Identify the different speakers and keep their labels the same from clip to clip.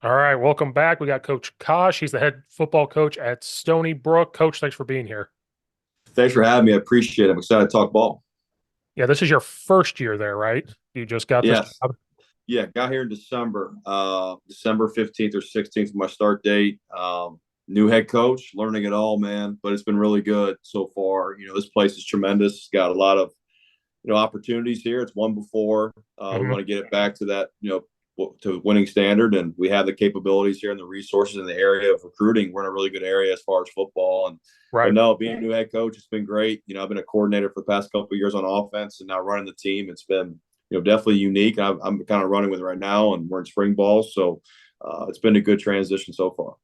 Speaker 1: All right, welcome back. We got Coach Cosh. He's the head football coach at Stony Brook. Coach, thanks for being here.
Speaker 2: Thanks for having me. I appreciate it. I'm excited to talk ball.
Speaker 1: Yeah, this is your first year there, right? You just got this
Speaker 2: Yes.
Speaker 1: job.
Speaker 2: Yeah, got here in December, December 15th or 16th, my start date. New head coach, learning it all, man. But it's been really good so far. This place is tremendous. It's got a lot of, opportunities here. It's won before. We
Speaker 1: Hmm.
Speaker 2: want to get it back to that, to winning standard. And we have the capabilities here and the resources in the area of recruiting. We're in a really good area as far as football. But
Speaker 1: Right.
Speaker 2: no, being a new head coach, it's been great. I've been a coordinator for the past couple of years on offense and now running the team. It's been, definitely unique. I'm kind of running with it right now, and we're in spring ball. So it's been a good transition so far.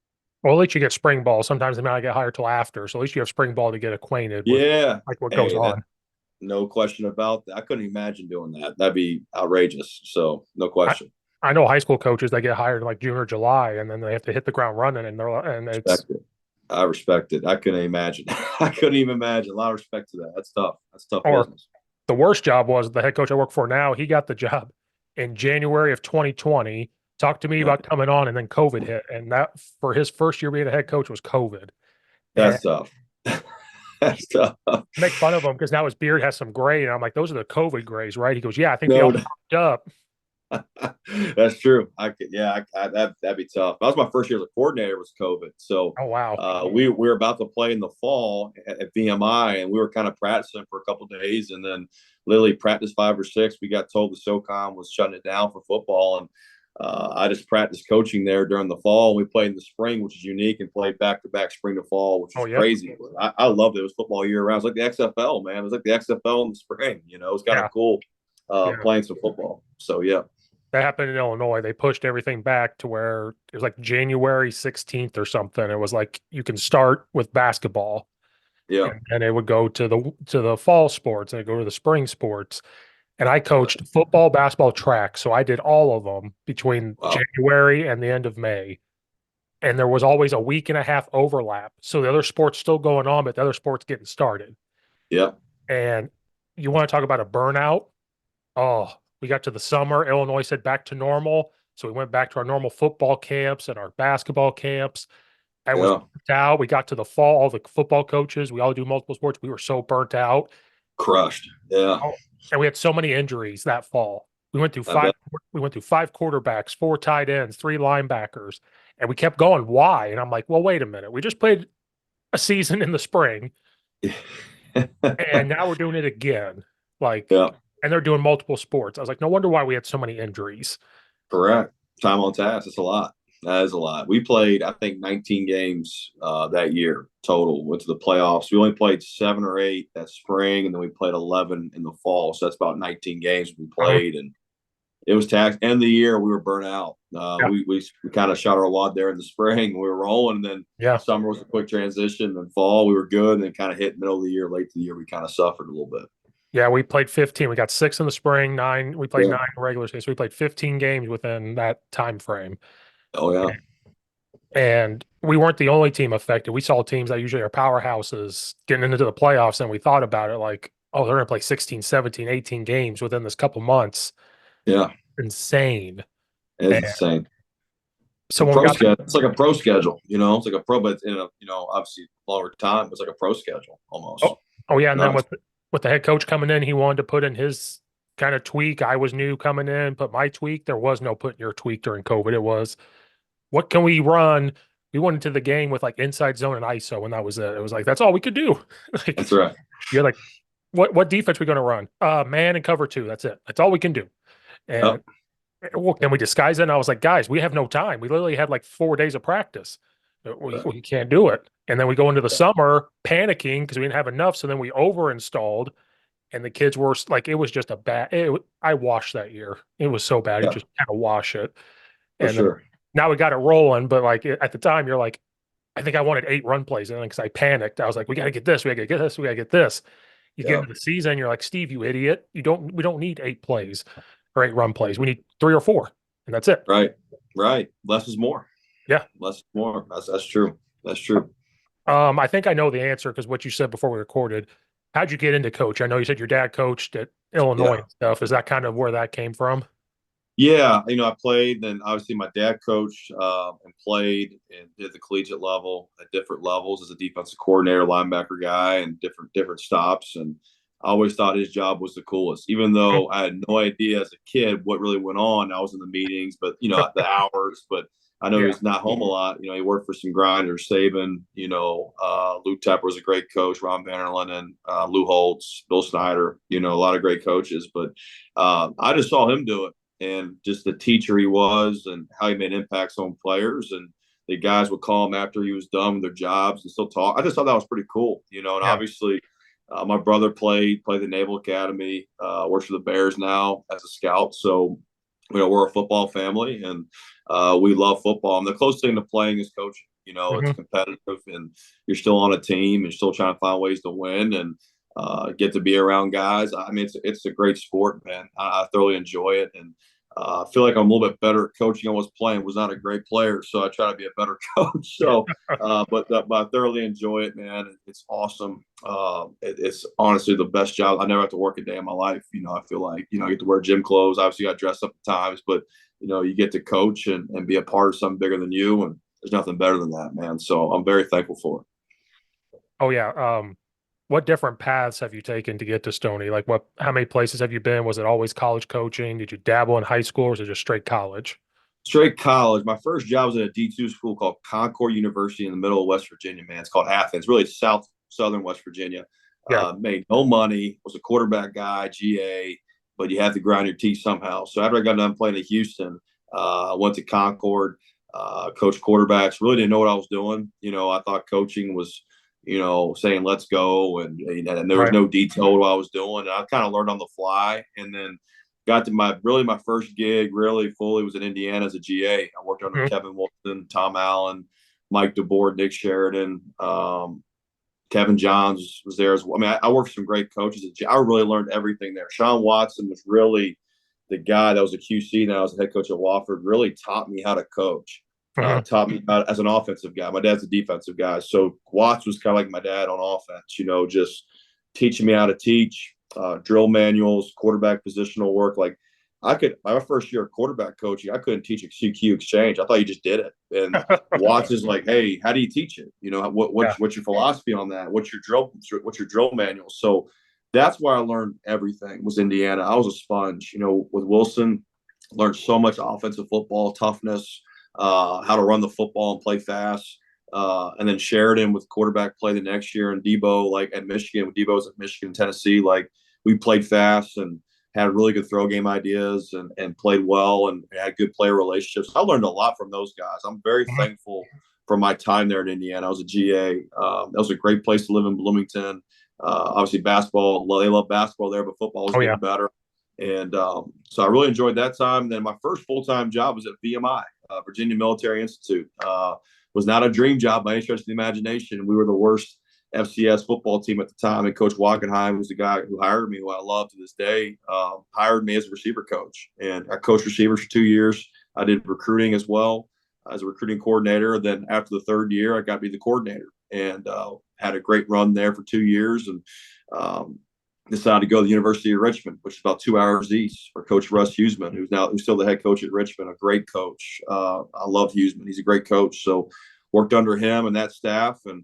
Speaker 1: Well, at least you get spring ball. Sometimes they might not get hired till after. So at least you have spring ball to get acquainted with
Speaker 2: Yeah.
Speaker 1: like what goes
Speaker 2: Hey, that
Speaker 1: on.
Speaker 2: no question about that. I couldn't imagine doing that. That'd be outrageous. So no
Speaker 1: I,
Speaker 2: question.
Speaker 1: I know high school coaches that get hired in like June or July, and then they have to hit the ground running, and it's
Speaker 2: Respect it. I respect it. I couldn't imagine. I couldn't even imagine. A lot of respect to that. That's tough. That's tough
Speaker 1: or
Speaker 2: business.
Speaker 1: the worst job was the head coach I work for now. He got the job in January of 2020. Talked to me
Speaker 2: Yeah,
Speaker 1: about coming on, and then COVID hit, and that for his first year being a head coach was COVID. And
Speaker 2: that's tough. That's tough.
Speaker 1: make fun of him because now his beard has some gray, and I'm like, those are the COVID grays, right? He goes, yeah, I think they all
Speaker 2: No,
Speaker 1: popped up.
Speaker 2: that's true. I could, yeah, that'd be tough. That was my first year as a coordinator was COVID. So
Speaker 1: Oh wow,
Speaker 2: we were about to play in the fall at VMI, and we were kind of practicing for a couple of days, and then literally practice 5 or 6. We got told the SoCon was shutting it down for football, and I just practiced coaching there during the fall. We played in the spring, which is unique, and played back to back spring to fall, which
Speaker 1: oh
Speaker 2: was
Speaker 1: yep,
Speaker 2: crazy. I loved it. It was football year round. It was like the XFL, man. It was like the XFL in the spring. It was kind of
Speaker 1: yeah,
Speaker 2: cool
Speaker 1: yeah.
Speaker 2: playing some football. So yeah,
Speaker 1: That happened in Illinois. They pushed everything back to where it was like January 16th or something. It was like you can start with basketball,
Speaker 2: yeah,
Speaker 1: and it would go to the fall sports, and it go to the spring sports. And I coached football, basketball, track, so I did all of them between
Speaker 2: wow,
Speaker 1: January and the end of May. And there was always a week and a half overlap. So the other sport's still going on, but the other sport's getting started.
Speaker 2: yeah,
Speaker 1: And you want to talk about a burnout? Oh, we got to the summer. Illinois said back to normal. So we went back to our normal football camps and our basketball camps. I was
Speaker 2: yeah,
Speaker 1: burnt out. We got to the fall, all the football coaches, we all do multiple sports. We were so burnt out.
Speaker 2: crushed. Yeah,
Speaker 1: Oh, and we had so many injuries that fall.
Speaker 2: I bet.
Speaker 1: We went through five quarterbacks, four tight ends, three linebackers, and we kept going. Why? And I'm like, well, wait a minute. We just played a season in the spring, and now we're doing it again. Like,
Speaker 2: Yeah,
Speaker 1: and they're doing multiple sports. I was like, no wonder why we had so many injuries.
Speaker 2: correct. Time on task. It's a lot. That is a lot. We played, I think, 19 games that year total. Went to the playoffs. We only played 7 or 8 that spring, and then we played 11 in the fall. So that's about 19 games we
Speaker 1: Uh-huh.
Speaker 2: played, and it was taxed. End of the year, we were burnt out.
Speaker 1: Yeah,
Speaker 2: We kind of shot our wad there in the spring. We were rolling, and then
Speaker 1: yeah,
Speaker 2: summer was a quick transition. And fall, we were good, and then kind of hit middle of the year, late to the year, we kind of suffered a little bit.
Speaker 1: yeah. We played 15. We got six in the spring, nine. We played
Speaker 2: Yeah.
Speaker 1: nine regular season. So we played 15 games within that time frame.
Speaker 2: Oh yeah.
Speaker 1: And we weren't the only team affected. We saw teams that usually are powerhouses getting into the playoffs, and we thought about it like, oh, they're going to play 16, 17, 18 games within this couple months.
Speaker 2: Yeah.
Speaker 1: Insane.
Speaker 2: It's
Speaker 1: And
Speaker 2: insane.
Speaker 1: so
Speaker 2: The
Speaker 1: when we
Speaker 2: pro
Speaker 1: got,
Speaker 2: schedule. It's like a pro schedule. It's like a pro, but in a obviously longer time. It's like a pro schedule almost.
Speaker 1: oh, oh yeah, and then
Speaker 2: Nuts.
Speaker 1: with the head coach coming in, he wanted to put in his kind of tweak. I was new coming in, put my tweak. There was no putting your tweak during COVID. It was what can we run? We went into the game with like inside zone and ISO, and that was it. It was like that's all we could do. Like
Speaker 2: That's right.
Speaker 1: you're like, what defense we going to run? Man and cover two. That's it. That's all we can do. And
Speaker 2: Yep.
Speaker 1: well, can we disguise it? And I was like, guys, we have no time. We literally had like 4 days of practice. We can't do it. And then we go into the summer panicking because we didn't have enough. So then we over installed, and the kids were like, it was just a bad. I washed that year. It was so bad. You
Speaker 2: Yeah.
Speaker 1: just kind of wash it.
Speaker 2: For
Speaker 1: And then
Speaker 2: sure.
Speaker 1: now we got it rolling. But like at the time, you're like, I think I wanted 8 run plays. And then because I panicked, I was like, we got to get this. We got to get this. We got to get this. You get
Speaker 2: Yeah.
Speaker 1: into the season, you're like, Steve, you idiot. We don't need 8 plays or 8 run plays. We need 3 or 4, and that's it.
Speaker 2: Right. Right. Less is more.
Speaker 1: Yeah.
Speaker 2: Less is more. That's true. That's true.
Speaker 1: I think I know the answer because what you said before we recorded. How'd you get into coach? I know you said your dad coached at Illinois
Speaker 2: Yeah.
Speaker 1: and stuff. Is that kind of where that came from?
Speaker 2: Yeah, I played, and obviously my dad coached and played and did the collegiate level at different levels as a defensive coordinator, linebacker guy, and different stops. And I always thought his job was the coolest, even though I had no idea as a kid what really went on. I was in the meetings, but the hours. But I know he
Speaker 1: Yeah.
Speaker 2: was not home a lot. He worked for some grinders, Saban. Luke Tepper was a great coach, Ron Vanderlyn, and Lou Holtz, Bill Snyder. A lot of great coaches. But I just saw him do it and just the teacher he was and how he made impacts on players. And the guys would call him after he was done with their jobs and still talk. I just thought that was pretty cool, and
Speaker 1: Yeah.
Speaker 2: obviously my brother played the Naval Academy, works for the Bears now as a scout. So, we're a football family and we love football. And the closest thing to playing is coaching. It's
Speaker 1: Hmm.
Speaker 2: competitive and you're still on a team and still trying to find ways to win and get to be around guys. I mean, it's a great sport, man. I thoroughly enjoy it. And I feel like I'm a little bit better at coaching. I was playing, was not a great player, so I try to be a better coach. So, but I thoroughly enjoy it, man. It's awesome. It's honestly the best job. I never have to work a day in my life. I feel like I get to wear gym clothes. Obviously, I dress up at times, but you get to coach and be a part of something bigger than you, and there's nothing better than that, man. So I'm very thankful for it.
Speaker 1: Oh yeah. What different paths have you taken to get to Stony? Like how many places have you been? Was it always college coaching? Did you dabble in high school or was it just straight college?
Speaker 2: Straight college. My first job was at a D2 school called Concord University in the middle of West Virginia, man. It's called Athens, really southern West Virginia.
Speaker 1: Yeah.
Speaker 2: Made no money, was a quarterback guy, GA, but you had to grind your teeth somehow. So after I got done playing at Houston, I went to Concord, coached quarterbacks, really didn't know what I was doing. I thought coaching was, saying let's go, and there was
Speaker 1: Right.
Speaker 2: no detail what I was doing. And I kind of learned on the fly, and then got to my first gig really fully was in Indiana as a GA. I worked under
Speaker 1: Mhm.
Speaker 2: Kevin Wilson, Tom Allen, Mike DeBoer, Nick Sheridan, Kevin Johns was there as well. I mean, I worked with some great coaches. I really learned everything there. Sean Watson was really the guy that was a QC now as a head coach at Wofford, really taught me how to coach.
Speaker 1: Mhm.
Speaker 2: Taught me how as an offensive guy. My dad's a defensive guy. So Watts was kind of like my dad on offense, just teaching me how to teach, drill manuals, quarterback positional work. Like my first year of quarterback coaching, I couldn't teach a CQ exchange. I thought you just did it. And Watts is like, hey, how do you teach it?
Speaker 1: Yeah.
Speaker 2: What's your philosophy on that? What's your drill manual? So that's where I learned everything was Indiana. I was a sponge, with Wilson, learned so much offensive football, toughness, how to run the football and play fast. And then Sheridan with quarterback play the next year, and Debo like at Michigan. With Debo's at Michigan, Tennessee, like we played fast and had really good throw game ideas and played well and had good player relationships. I learned a lot from those guys. I'm very
Speaker 1: Mhm.
Speaker 2: thankful for my time there in Indiana. I was a GA. That was a great place to live in Bloomington. Obviously, basketball. They love basketball there, but football was
Speaker 1: Oh yeah.
Speaker 2: getting better. And so I really enjoyed that time. Then my first full time job was at VMI, Virginia Military Institute. Was not a dream job by any stretch of the imagination. We were the worst FCS football team at the time, and Coach Wackenheim was the guy who hired me, who I love to this day. Hired me as a receiver coach, and I coached receivers for 2 years. I did recruiting as well as a recruiting coordinator. Then after the third year, I got to be the coordinator, and had a great run there for 2 years, and um, decided to go to the University of Richmond, which is about 2 hours east, for Coach Russ Huseman, who's still the head coach at Richmond, a great coach. I love Huseman; he's a great coach. So worked under him and that staff, and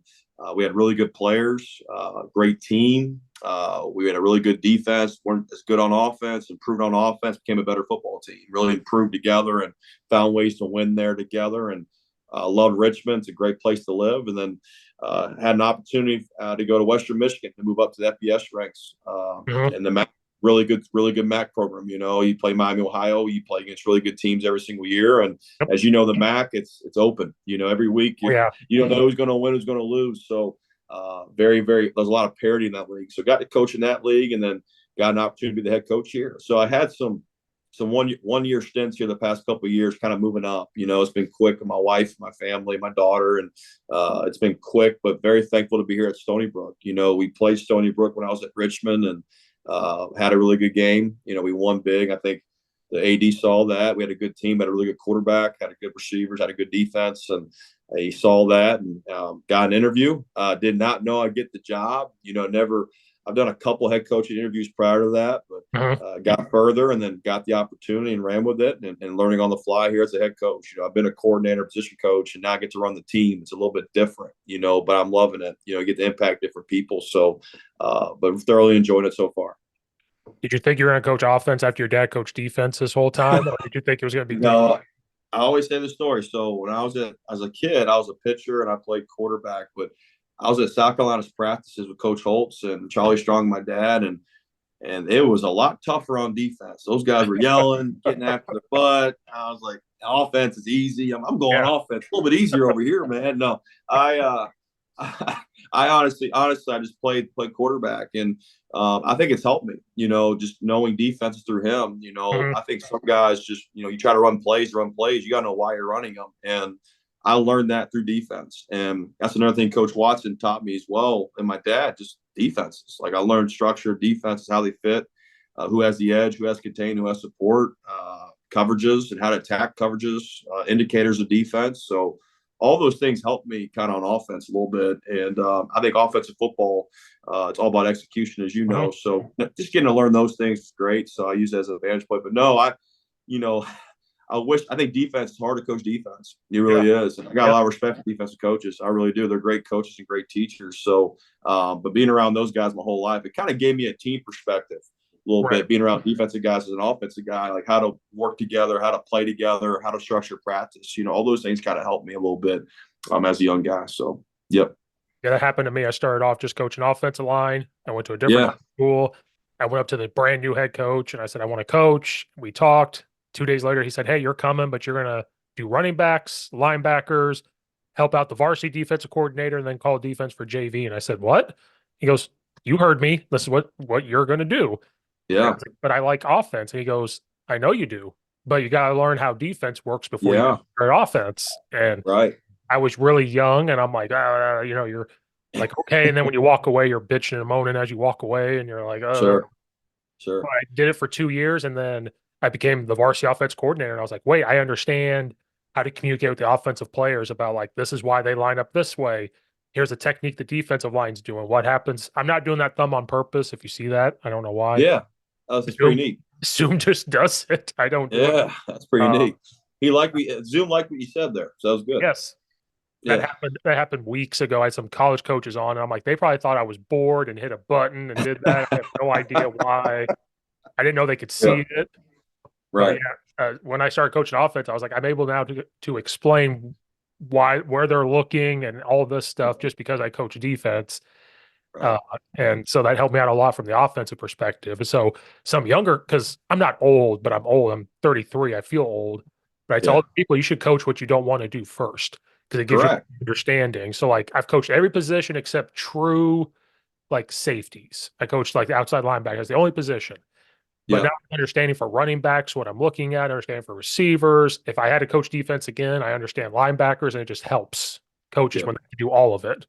Speaker 2: we had really good players, great team. We had a really good defense, weren't as good on offense, improved on offense, became a better football team, really improved together and found ways to win there together. And loved Richmond. It's a great place to live. And then had an opportunity to go to Western Michigan to move up to the FBS ranks
Speaker 1: Mhm.
Speaker 2: and the MAC. Really good MAC program. You play Miami, Ohio. You play against really good teams every single year, and
Speaker 1: Yep.
Speaker 2: as you know, the MAC it's open. Every week
Speaker 1: Oh yeah.
Speaker 2: you don't know who's going to win, who's going to lose. So very there's a lot of parity in that league. So got to coach in that league, and then got an opportunity to be the head coach here. So I had some 1 year stints here the past couple of years, kind of moving up. It's been quick with my wife, my family, my daughter, and it's been quick, but very thankful to be here at Stony Brook. We played Stony Brook when I was at Richmond and had a really good game. We won big. I think the AD saw that. We had a good team, had a really good quarterback, had a good receivers, had a good defense, and he saw that and got an interview. Did not know I'd get the job. Never. I've done a couple head coaching interviews prior to that, but got further and then got the opportunity and ran with it and learning on the fly here as a head coach. I've been a coordinator, position coach, and now I get to run the team. It's a little bit different, but I'm loving it. You get to impact different people. So, but thoroughly enjoying it so far.
Speaker 1: Did you think you were going to coach offense after your dad coached defense this whole time, or did you think it was going to be different?
Speaker 2: No, I always say the story. So when I was as a kid, I was a pitcher and I played quarterback, but I was at South Carolina's practices with Coach Holtz and Charlie Strong, my dad, and it was a lot tougher on defense. Those guys were yelling, getting after the butt. I was like, offense is easy. I'm going offense a little bit easier over here, man. No, I honestly, I just played quarterback, and I think it's helped me. Just knowing defenses through him. I think some guys just, you try to run plays. You got to know why you're running them, and I learned that through defense, and that's another thing Coach Watson taught me as well, and my dad, just defenses. Like I learned structure of defenses, how they fit, who has the edge, who has contain, who has support, coverages, and how to attack coverages, indicators of defense. So all those things helped me kind of on offense a little bit. And I think offensive football, it's all about execution, as you know. So just getting to learn those things is great. So I use that as a advantage point. But no, I think defense is hard to coach defense. It really is. And I got a lot of respect for defensive coaches. I really do. They're great coaches and great teachers. So, but being around those guys my whole life, it kind of gave me a team perspective a little bit, being around defensive guys as an offensive guy, like how to work together, how to play together, how to structure practice. All those things kind of helped me a little bit as a young guy. So, yep.
Speaker 1: Yeah, that happened to me. I started off just coaching offensive line. I went to a different school. I went up to the brand new head coach and I said, I want to coach. We talked. 2 days later, he said, hey, you're coming, but you're going to do running backs, linebackers, help out the varsity defensive coordinator, and then call defense for JV. And I said, what? He goes, you heard me. This is what you're going to do.
Speaker 2: Yeah.
Speaker 1: I was like, but I like offense. And he goes, I know you do, but you got to learn how defense works before you start offense. And I was really young, and I'm like, you're like, okay. And then when you walk away, you're bitching and moaning as you walk away, and you're like, oh.
Speaker 2: Sure.
Speaker 1: But I did it for 2 years, and then I became the varsity offense coordinator. And I was like, wait, I understand how to communicate with the offensive players about, like, this is why they line up this way. Here's a technique the defensive line's doing. What happens? I'm not doing that thumb on purpose. If you see that, I don't know why.
Speaker 2: Yeah. That's pretty neat.
Speaker 1: Zoom just does it. I don't do it.
Speaker 2: That's pretty neat. Zoom liked what you said there. So that was good.
Speaker 1: Yes. That happened weeks ago. I had some college coaches on, and I'm like, they probably thought I was bored and hit a button and did that. I have no idea why. I didn't know they could see it.
Speaker 2: Right.
Speaker 1: But when I started coaching offense, I was like, I'm able now to explain where they're looking and all this stuff just because I coach defense. Right. And so that helped me out a lot from the offensive perspective. And so some younger, because I'm not old, but I'm old. I'm 33. I feel old. But I tell people you should coach what you don't want to do first, because it gives you understanding. So like I've coached every position except true like safeties. I coached like the outside linebacker. It's the only position. But now understanding for running backs, what I'm looking at, understanding for receivers. If I had to coach defense again, I understand linebackers, and it just helps coaches when they do all of it.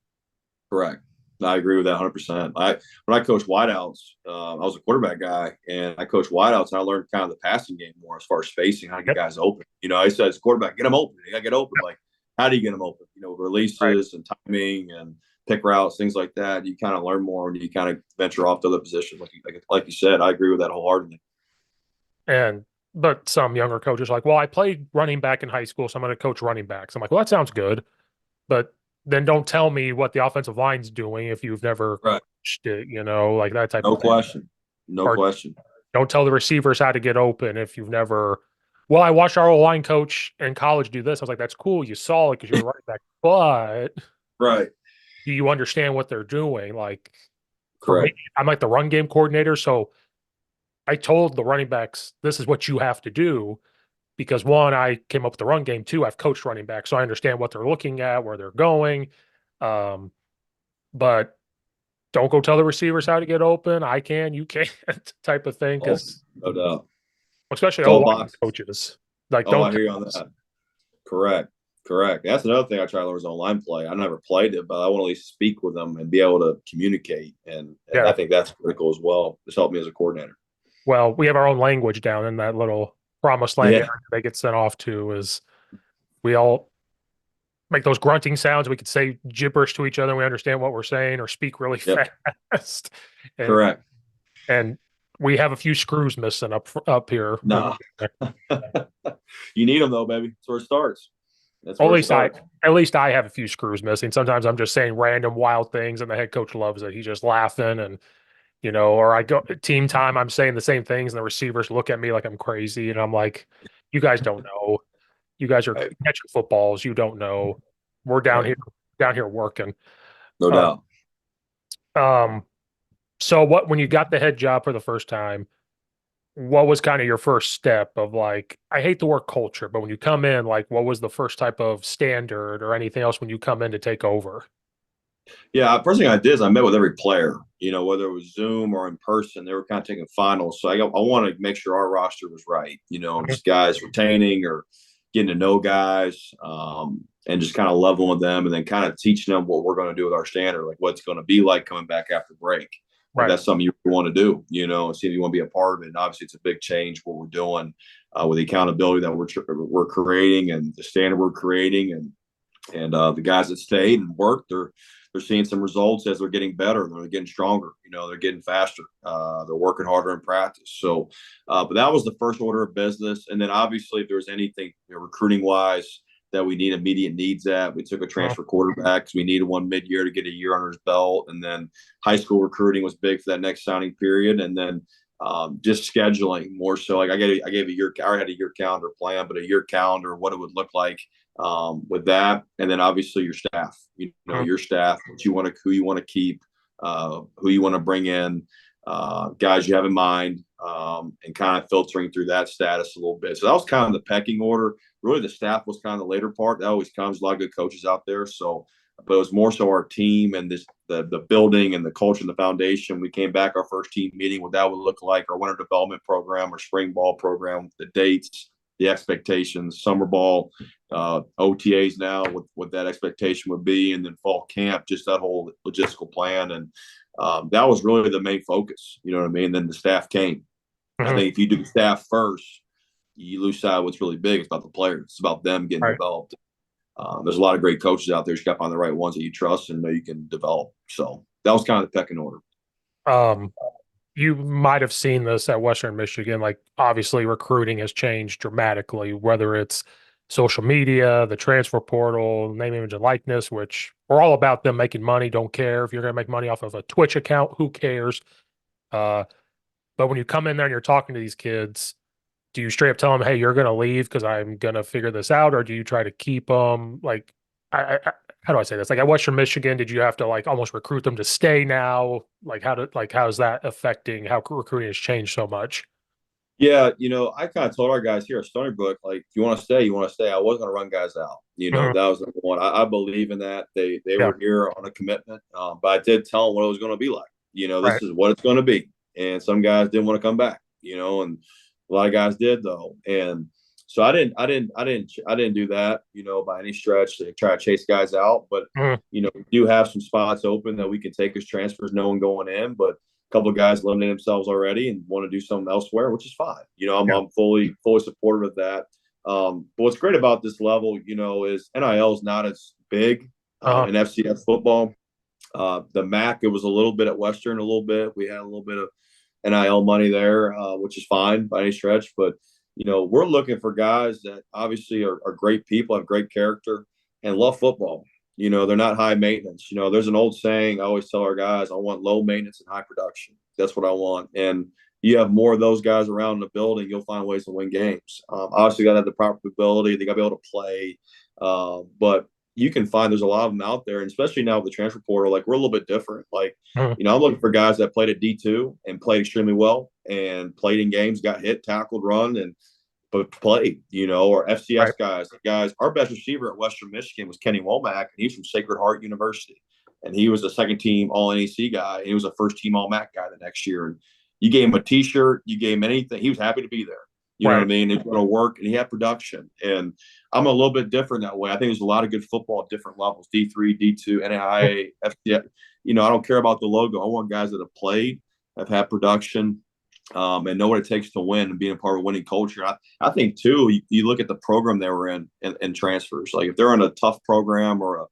Speaker 2: Correct. I agree with that 100%. When I coached wideouts, I was a quarterback guy, and I coached wideouts, and I learned kind of the passing game more as far as spacing, how to get guys open. I said, as quarterback, get them open. You got to get open. Like, how do you get them open? Releases and timing and pick routes, things like that. You kind of learn more when you kind of venture off to other positions. Like you said, I agree with that wholeheartedly.
Speaker 1: But some younger coaches are like, well, I played running back in high school, so I'm going to coach running backs. I'm like, well, that sounds good, but then don't tell me what the offensive line's doing if you've never coached it, like that type of thing.
Speaker 2: No question.
Speaker 1: Don't tell the receivers how to get open if you've never. Well, I watched our O-line coach in college do this. I was like, that's cool. You saw it because you're running back, but do you understand what they're doing? Like,
Speaker 2: correct.
Speaker 1: Me, I'm like the run game coordinator, so I told the running backs, this is what you have to do. Because one, I came up with the run game. Two, I've coached running back, so I understand what they're looking at, where they're going. But don't go tell the receivers how to get open. I can, you can't, type of thing. Because
Speaker 2: no doubt,
Speaker 1: especially O-line coaches, like don't.
Speaker 2: I hear you on that. Correct. That's another thing I try to learn is online play. I never played it, but I want to at least speak with them and be able to communicate. And I think that's critical as well. It's helped me as a coordinator.
Speaker 1: Well, we have our own language down in that little promised land area they get sent off to. Is we all make those grunting sounds. We could say gibberish to each other. And we understand what we're saying, or speak really
Speaker 2: Yep,
Speaker 1: fast. and,
Speaker 2: correct.
Speaker 1: and we have a few screws missing up here.
Speaker 2: Nah, you need them though, baby. That's where it starts. That's
Speaker 1: Or
Speaker 2: where it starts.
Speaker 1: at least I have a few screws missing. Sometimes I'm just saying random wild things, and the head coach loves it. He's just laughing, and or I go team time. I'm saying the same things, and the receivers look at me like I'm crazy, and I'm like, "You guys don't know. You guys are
Speaker 2: Right,
Speaker 1: catching footballs. You don't know. We're
Speaker 2: right.
Speaker 1: down here working."
Speaker 2: No
Speaker 1: Uh,
Speaker 2: doubt.
Speaker 1: um. So what when you got the head job for the first time? What was kind of your first step of like, I hate the word culture, but when you come in, like, what was the first type of standard or anything else when you come in to take over?
Speaker 2: Yeah, first thing I did is I met with every player, whether it was Zoom or in person. They were kind of taking finals. So I want to make sure our roster was right,
Speaker 1: Mhm.
Speaker 2: just guys retaining or getting to know guys, and just kind of leveling with them and then kind of teaching them what we're going to do with our standard, like what's going to be like coming back after break. If
Speaker 1: Right.
Speaker 2: that's something you want to do, and see if you want to be a part of it. And obviously, it's a big change what we're doing with the accountability that we're creating and the standard we're creating, and the guys that stayed and worked, they're seeing some results as they're getting better. They're getting stronger. They're getting faster. They're working harder in practice. So, but that was the first order of business. And then obviously, if there was anything recruiting wise that we need immediate needs at, we took a
Speaker 1: Mhm.
Speaker 2: transfer quarterback because we needed one mid-year to get a year under his belt. And then high school recruiting was big for that next signing period. And then just scheduling more so. Like I gave a year. I already had a year calendar plan, but a year calendar, what it would look like with that, and then obviously your staff.
Speaker 1: Mhm.
Speaker 2: Your staff, who you want to keep, who you want to bring in, guys you have in mind, and kind of filtering through that status a little bit. So that was kind of the pecking order. Really, the staff was kind of the later part. That always comes. A lot of good coaches out there. So, but it was more so our team and the building and the culture and the foundation. We came back our first team meeting, what that would look like, our winter development program, our spring ball program, the dates, the expectations, summer ball, OTAs now, what that expectation would be, and then fall camp, just that whole logistical plan. And that was really the main focus. You know what I mean? And then the staff came. I
Speaker 1: Mhm.
Speaker 2: think if you do the staff first, you lose sight of what's really big. It's about the players. It's about them getting
Speaker 1: Right.
Speaker 2: developed. There's a lot of great coaches out there. You just got to find the right ones that you trust and know you can develop. So that was kind of the pecking order.
Speaker 1: Um, you might have seen this at Western Michigan. Like, obviously, recruiting has changed dramatically, whether it's social media, the transfer portal, name, image, and likeness, which we're all about them making money. Don't care if you're going to make money off of a Twitch account, who cares? Uh, but when you come in there and you're talking to these kids, do you straight up tell them, "Hey, you're going to leave because I'm going to figure this out," or do you try to keep them? Like, how do I say this? Like at Western Michigan, did you have to like almost recruit them to stay now? Like how's that affecting how recruiting has changed so much?
Speaker 2: Yeah, I kind of told our guys here at Stony Brook, like, if you want to stay, you want to stay. I wasn't going to run guys out.
Speaker 1: Mhm.
Speaker 2: That was number one. I believe in that. They
Speaker 1: Yeah,
Speaker 2: were here on a commitment, but I did tell them what it was going to be like.
Speaker 1: right.
Speaker 2: This is what it's going to be. And some guys didn't want to come back. And a lot of guys did though. And so I didn't do that. By any stretch to try to chase guys out. But
Speaker 1: Mhm.
Speaker 2: we do have some spots open that we can take as transfers, no one going in, but couple of guys eliminated themselves already and want to do something elsewhere, which is fine.
Speaker 1: Yeah.
Speaker 2: I'm fully supportive of that. But what's great about this level, is NIL is not as big
Speaker 1: Uh-huh.
Speaker 2: in FCS football. The MAC, it was a little bit at Western, a little bit. We had a little bit of NIL money there, which is fine by any stretch. But we're looking for guys that obviously are great people, have great character, and love football. They're not high maintenance. There's an old saying I always tell our guys: I want low maintenance and high production. That's what I want. And you have more of those guys around in the building, you'll find ways to win games. Obviously, got to have the proper ability. They got to be able to play. But you can find there's a lot of them out there, and especially now with the transfer portal, like we're a little bit different. Like,
Speaker 1: Mhm.
Speaker 2: I'm looking for guys that played at D2 and played extremely well and played in games, got hit, tackled, run, and but played, or
Speaker 1: Right.
Speaker 2: FCS guys. Guys, our best receiver at Western Michigan was Kenny Womack, and he's from Sacred Heart University. And he was a second team All NEC guy. And he was a first team All MAC guy the next year. And you gave him a t shirt, you gave him anything. He was happy to be there. You know what I
Speaker 1: Right.
Speaker 2: mean? He's going to work, and he had production. And I'm a little bit different that way. I think there's a lot of good football at different levels: D3, D2,
Speaker 1: Mhm.
Speaker 2: NAIA, FCS. I don't care about the logo. I want guys that have played, have had production, and know what it takes to win and being a part of a winning culture. I think too, you look at the program they were in and transfers. Like if they're in a tough program or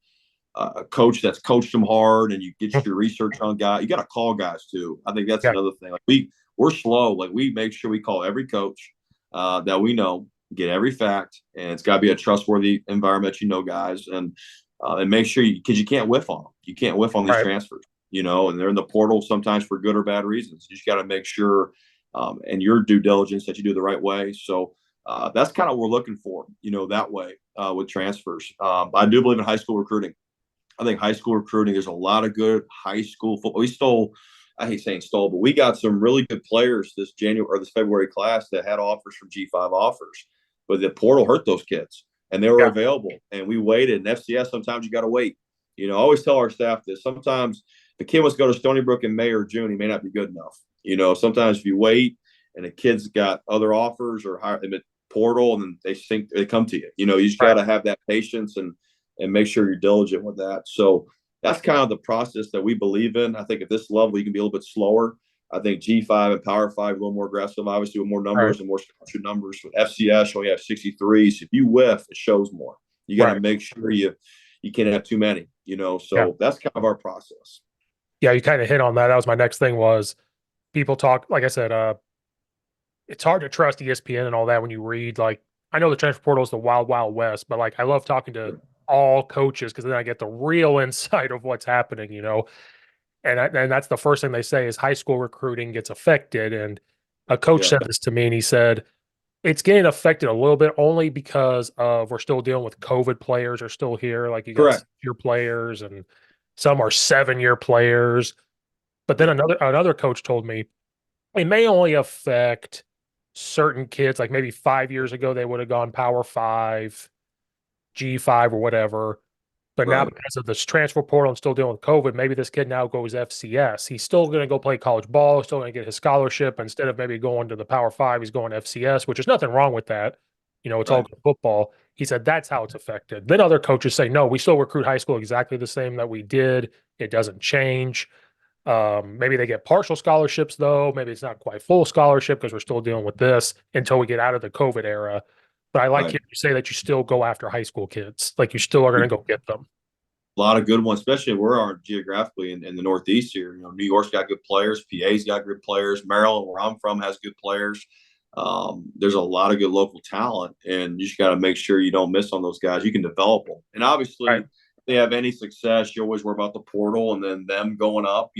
Speaker 2: a coach that's coached them hard, and you get your research on guy, you got to call guys too. I think that's
Speaker 1: Yeah.
Speaker 2: another thing. Like we're slow. Like we make sure we call every coach that we know, get every fact, and it's got to be a trustworthy environment. Guys, and make sure because you can't whiff on them. You can't whiff on these
Speaker 1: Right.
Speaker 2: transfers. And they're in the portal sometimes for good or bad reasons. You just got to make sure, and your due diligence, that you do the right way. So that's kind of what we're looking for, that way with transfers. I do believe in high school recruiting. I think high school recruiting, there's a lot of good high school football. I hate saying stole, but we got some really good players this January or this February class that had offers from G5 offers, but the portal hurt those kids and they were
Speaker 1: Yeah.
Speaker 2: available, and we waited. And FCS, sometimes you got to wait. I always tell our staff this. Sometimes the kid wants to go to Stony Brook in May or June, he may not be good enough. Sometimes if you wait and the kid's got other offers or higher portal, and then they come to you. You just got
Speaker 1: Right.
Speaker 2: to have that patience and make sure you're diligent with that. So that's kind of the process that we believe in. I think at this level, you can be a little bit slower. I think G5 and Power 5 a little more aggressive, obviously with more
Speaker 1: Right.
Speaker 2: numbers and more structured numbers. With FCS, you only have 63. So if you whiff, it shows more. You got to
Speaker 1: Right.
Speaker 2: make sure you can't have too many,
Speaker 1: Yeah.
Speaker 2: so that's kind of our process.
Speaker 1: Yeah. You kind of hit on that. That was my next thing was people talk, like I said, it's hard to trust ESPN and all that when you read, like, I know the transfer portal is the wild, wild west, but like, I love talking to all coaches because then I get the real insight of what's happening. And that's the first thing they say is high school recruiting gets affected. And a coach
Speaker 2: Yeah,
Speaker 1: said this to me, and he said it's getting affected a little bit only because of we're still dealing with COVID players are still here. Like you got
Speaker 2: correct.
Speaker 1: 6-year players and some are 7-year players. But then
Speaker 2: Yeah,
Speaker 1: another coach told me it may only affect certain kids. Like maybe 5 years ago they would have gone Power Five, G5, or whatever. But now
Speaker 2: right,
Speaker 1: because of this transfer portal and still dealing with COVID, maybe this kid now goes FCS. He's still going to go play college ball, still going to get his scholarship. Instead of maybe going to the Power Five, he's going FCS, which is nothing wrong with that. It's all
Speaker 2: right.
Speaker 1: good football. He said that's how it's affected. Then other coaches say, no, we still recruit high school exactly the same that we did. It doesn't change. Maybe they get partial scholarships, though. Maybe it's not quite full scholarship because we're still dealing with this until we get out of the COVID era. But I like
Speaker 2: Right.
Speaker 1: hearing you say that you still go after high school kids. Like you still are going to go get them.
Speaker 2: A lot of good ones, especially where we are geographically in the Northeast here. New York's got good players, PA's got good players, Maryland, where I'm from, has good players. There's a lot of good local talent, and you just got to make sure you don't miss on those guys. You can develop them, and obviously,
Speaker 1: Right.
Speaker 2: if they have any success, you always worry about the portal and then them going up.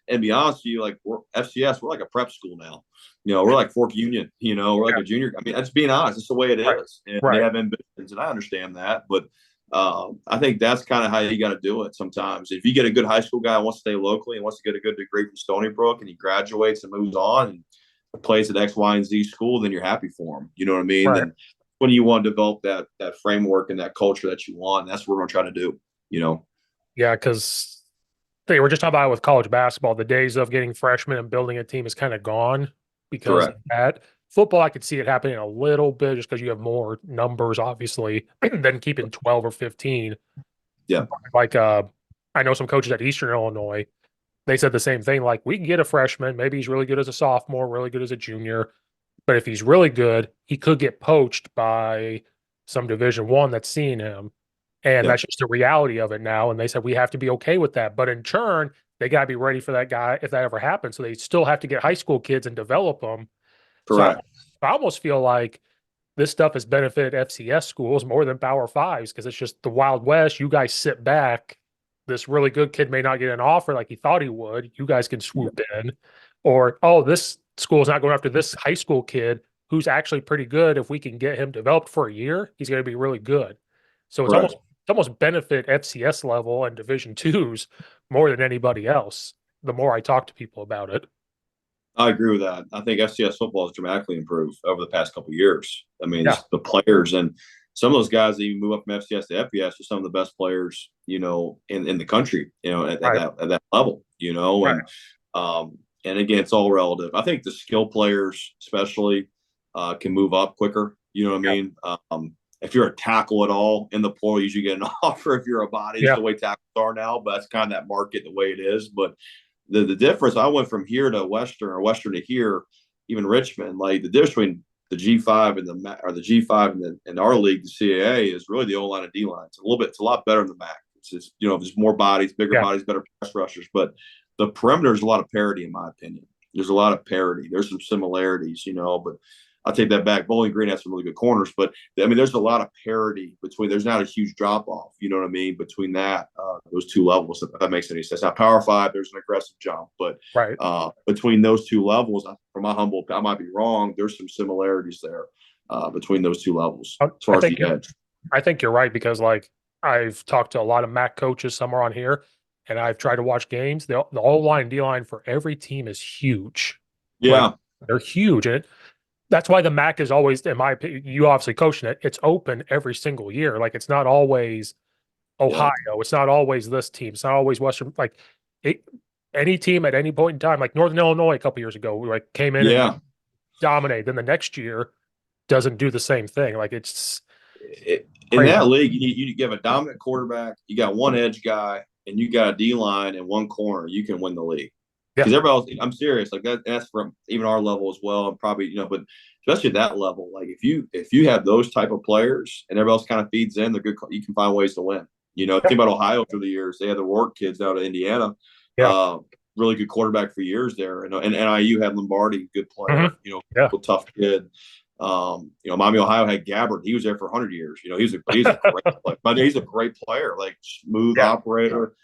Speaker 2: And be honest with you, like we're FCS, we're like a prep school now. We're like Fork Union. We're like
Speaker 1: Yeah.
Speaker 2: a junior. I mean, that's being honest. It's the way it
Speaker 1: Right.
Speaker 2: is, and they
Speaker 1: Right.
Speaker 2: have ambitions, and I understand that, but I think that's kind of how you got to do it sometimes. If you get a good high school guy who wants to stay locally and wants to get a good degree from Stony Brook, and he graduates and moves on and plays at X, Y, and Z school, then you're happy for him. You know what I mean?
Speaker 1: Right.
Speaker 2: Then when you want to develop that framework and that culture that you want, that's what we're going to try to do.
Speaker 1: Yeah, because they were just talking about it with college basketball. The days of getting freshmen and building a team is kind of gone because of
Speaker 2: Correct.
Speaker 1: that. Football, I could see it happening a little bit just because you have more numbers, obviously, than keeping 12 or 15.
Speaker 2: Yeah.
Speaker 1: Like, I know some coaches at Eastern Illinois, they said the same thing. Like, we can get a freshman. Maybe he's really good as a sophomore, really good as a junior. But if he's really good, he could get poached by some Division 1 that's seeing him. And
Speaker 2: Yeah.
Speaker 1: that's just the reality of it now. And they said we have to be okay with that. But in turn, they got to be ready for that guy if that ever happens. So they still have to get high school kids and develop them. So
Speaker 2: Correct.
Speaker 1: I almost feel like this stuff has benefited FCS schools more than Power Fives because it's just the Wild West. You guys sit back. This really good kid may not get an offer like he thought he would. You guys can
Speaker 2: Yeah.
Speaker 1: swoop in. Or, oh, this school is not going after this high school kid who's actually pretty good. If we can get him developed for a year, he's going to be really good. So
Speaker 2: Correct.
Speaker 1: it's almost benefit FCS level and Division 2s more than anybody else. The more I talk to people about it.
Speaker 2: I agree with that. I think FCS football has dramatically improved over the past couple of years. I mean,
Speaker 1: Yeah.
Speaker 2: the players and some of those guys that even move up from FCS to FBS are some of the best players, in the country,
Speaker 1: Right.
Speaker 2: at that level,
Speaker 1: Right.
Speaker 2: and again, it's all relative. I think the skill players, especially, can move up quicker. You know what I
Speaker 1: Yeah.
Speaker 2: mean? If you're a tackle at all in the portal, you usually get an offer. If you're a body, it's
Speaker 1: Yeah.
Speaker 2: the way tackles are now, but that's kind of that market the way it is. But the difference, I went from here to Western or Western to here, even Richmond. Like the difference between the G5 and the G5 and our league, the CAA, is really the O line and D line. It's a lot better than the MAC. It's just, there's more bodies, bigger
Speaker 1: Yeah.
Speaker 2: bodies, better pass rushers, but the perimeter is a lot of parity in my opinion. There's a lot of parity. There's some similarities, but I'll take that back. Bowling Green has some really good corners, but I mean, there's a lot of parity between. There's not a huge drop off. You know what I mean? Between those two levels, if that makes any sense. Now, Power 5, there's an aggressive jump, but
Speaker 1: Right.
Speaker 2: Between those two levels, from my humble, I might be wrong. There's some similarities there between those two levels as far as the edge.
Speaker 1: I think you're right because like I've talked to a lot of MAC coaches somewhere on here, and I've tried to watch games. The O line, D line for every team is huge.
Speaker 2: Yeah,
Speaker 1: like, they're huge, and that's why the MAC is always, in my opinion, you obviously coaching it. It's open every single year. Like it's not always Ohio. Yeah. It's not always this team. It's not always Western. Like any team at any point in time, like Northern Illinois a couple years ago, like came in and dominated. Then the next year doesn't do the same thing. Like it's
Speaker 2: in that league, you have a dominant quarterback, you got one edge guy, and you got a D line and one corner. You can win the league. Because everybody else, I'm serious. Like that's from even our level as well, and probably but especially at that level, like if you have those type of players and everybody else kind of feeds in, they're good. You can find ways to win. Think about Ohio through the years. They had the Rourke kids out of Indiana. Really good quarterback for years there, and NIU had Lombardi, good player. Tough kid. Miami, Ohio had Gabbard. He was there for 100 years. He's a great player. But he's a great player, like smooth operator.